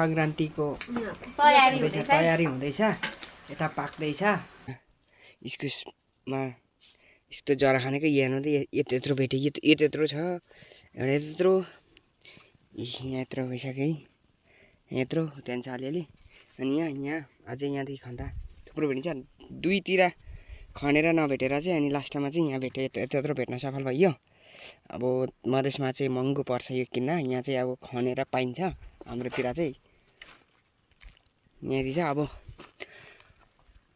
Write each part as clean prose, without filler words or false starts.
सङ्क्रान्तिको तयारी हुँदैछ। यता पाक्दैछ। इस्कुसमा यस्तो जरा खानेको हेर्नु त यत्रो भेट्यो। यो त्यत्रो छ, एउटा यत्रो, यहाँ यत्रो भइसक्यो है, यत्रो त्यहाँ छ अलिअलि। अनि यहाँ अझै यहाँदेखि खन्दा थुप्रो भेटिन्छ। दुईतिर खनेर नभेटेर चाहिँ अनि लास्टमा चाहिँ यहाँ भेट्यो, यत्रो भेट्न सफल भइयो। अब मधेसमा चाहिँ महँगो पर्छ यो किन्न, यहाँ चाहिँ अब खनेर पाइन्छ। हाम्रोतिर चाहिँ यहाँदेखि चाहिँ अब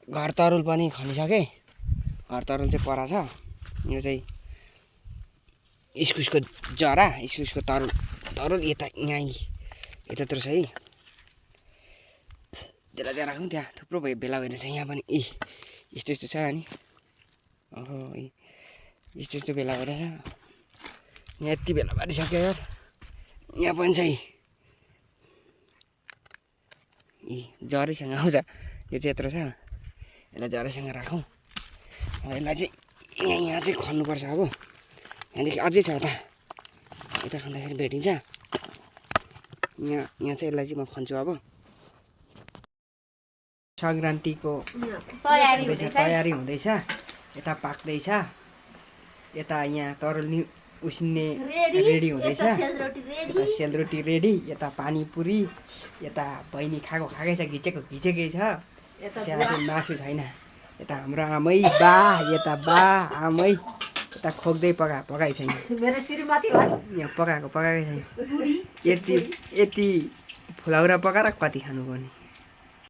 घर तरुल पनि खनिसकेँ। घर तरुल चाहिँ पर छ। यो चाहिँ इस्कुसको जरा, इस्कुसको तरुल यता यहाँ यत्रो छ है। त्यसलाई त्यहाँ राखौँ, त्यहाँ थुप्रो भेला भइरहेछ। यहाँ पनि यस्तो यस्तो छ। अनि ओहो यस्तो यस्तो भेला भइरहेछ। यहाँ यति भेला भरिसक्यो यार। यहाँ पनि चाहिँ जरैसँग आउँछ। यो चाहिँ यत्रो छ, यसलाई जरैसँग राखौँ। यसलाई चाहिँ यहाँ चाहिँ खन्नुपर्छ। अब यहाँदेखि अझै छ यता, यता खन्दाखेरि भेटिन्छ। यहाँ चाहिँ यसलाई चाहिँ म खन्छु। अब सङ्क्रान्तिको तयारी हुँदैछ। यता पाक्दैछ। यता यहाँ तरुल उसिन्ने रेडी हुँदैछ। यता सेलरोटी रेडी, यता पानीपुरी, यता बहिनी खाएकै छ, घिचेकै छ। त्यहाँ चाहिँ मासु छैन। यता हाम्रो आमै बा, यता बा आमै यता खोक्दै पकाइ छैन। यहाँ पकाएकै छैन। यति फुलाउरा पकाएर कति खानु पर्ने।